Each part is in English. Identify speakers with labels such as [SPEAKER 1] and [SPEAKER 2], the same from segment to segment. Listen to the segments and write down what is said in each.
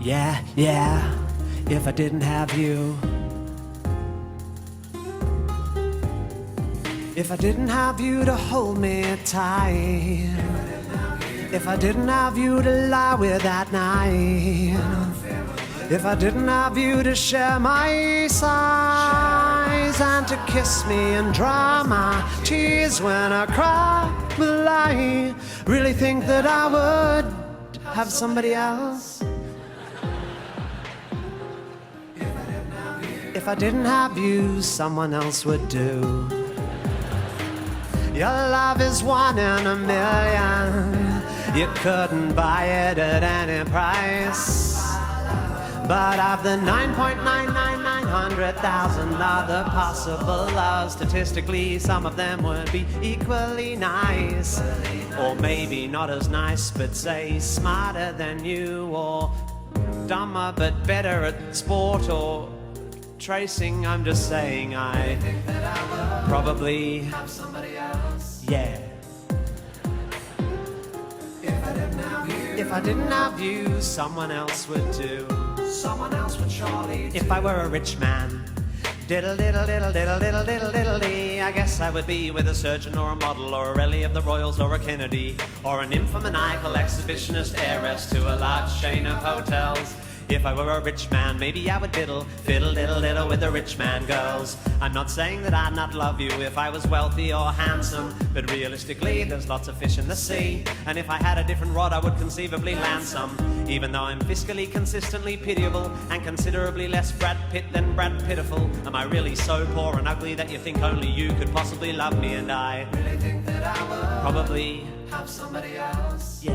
[SPEAKER 1] Yeah, yeah, if I didn't have you. If I didn't have you to hold me tight. If I didn't have you to lie with at night. If I didn't have you to share my sighs and to kiss me and dry my tears when I cry, will I really think that I would have somebody else? If I didn't have you, someone else would do. Your love is 1 in a million. You couldn't buy it at any price. But of the 9,999,000 other possible loves, statistically some of them would be equally nice. Or maybe not as nice, but say smarter than you, or dumber but better at sport or tracing. I'm just saying I think that I would probably have somebody else. Yeah. If I didn't have you, someone else would do. Someone else would surely do. If I were a rich man, diddle diddle diddle diddle diddle diddle diddle dee, I guess I would be with a surgeon or a model or a rally of the Royals or a Kennedy or an infomaniacal exhibitionist heiress to a large chain of hotels. If I were a rich man, maybe I would diddle, fiddle, diddle, diddle with the rich man girls. I'm not saying that I'd not love you if I was wealthy or handsome, but realistically, there's lots of fish in the sea, and if I had a different rod, I would conceivably land some. Even though I'm fiscally consistently pitiable and considerably less Brad Pitt than Brad Pitiful, am I really so poor and ugly that you think only you could possibly love me? And I really think that I would probably have somebody else. Yeah.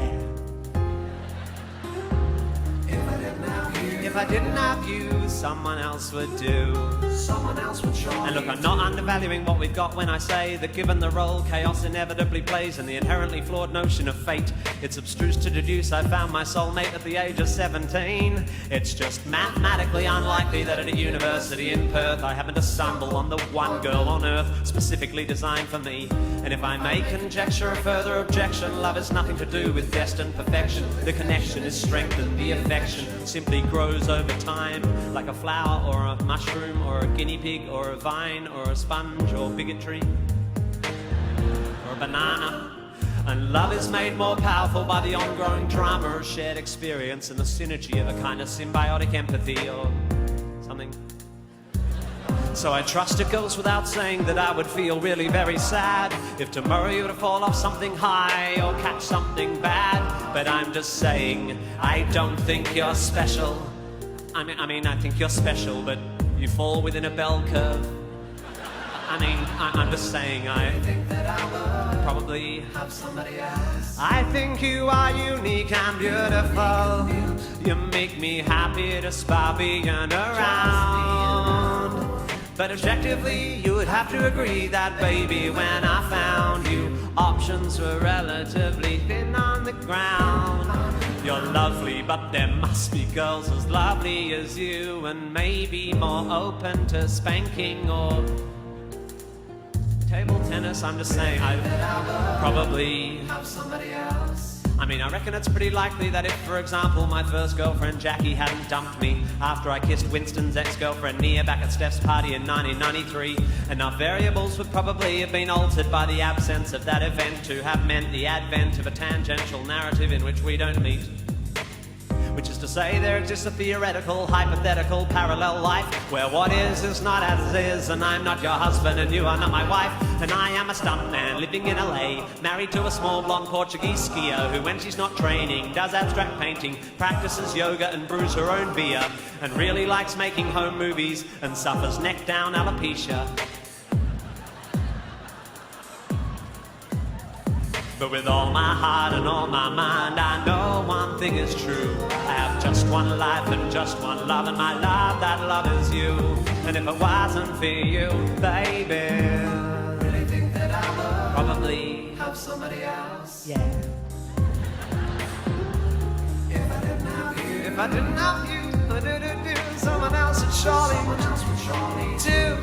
[SPEAKER 1] If I didn't have you, someone else would do. Someone else would surely. And look, I'm not undervaluing what we've got when I say that given the role chaos inevitably plays and the inherently flawed notion of fate, it's abstruse to deduce I found my soulmate at the age of 17. It's just mathematically unlikely that at a university in Perth I happen to stumble on the one girl on earth specifically designed for me. And if I may conjecture a further objection, love has nothing to do with destined perfection. The connection is strengthened, the affection simply grows over time, like a flower or a mushroom or a guinea pig or a vine or a sponge or bigotry or a banana. And love is made more powerful by the ongoing drama of shared experience and the synergy of a kind of symbiotic empathy or something. So I trust it goes without saying that I would feel really very sad if tomorrow you were to fall off something high or catch something bad. But I'm just saying, I don't think you're special. I mean, I think you're special, but you fall within a bell curve. I'm just saying, I think that I would probably have somebody else. I think you are unique and beautiful. You make me happy despite being around. But objectively, you would have to agree that, baby, when I found you, options were relatively thin on the ground. You're lovely, but there must be girls as lovely as you, and maybe more open to spanking or table tennis. I'm just saying, I'd probably have somebody else. I mean, I reckon it's pretty likely that if, for example, my first girlfriend Jackie hadn't dumped me after I kissed Winston's ex-girlfriend Nia back at Steph's party in 1993, enough variables would probably have been altered by the absence of that event to have meant the advent of a tangential narrative in which we don't meet. Which is to say, there exists a theoretical, hypothetical, parallel life where what is not as is, and I'm not your husband and you are not my wife, and I am a stuntman living in LA, married to a small blonde Portuguese skier who, when she's not training, does abstract painting, practices yoga and brews her own beer, and really likes making home movies and suffers neck-down alopecia. But with all my heart and all my mind, I know one thing is true. I have just one life and just one love, and my love, that love is you. And if it wasn't for you, baby, really think that I would probably have somebody else. Yeah. If I didn't have you, someone else would surely do.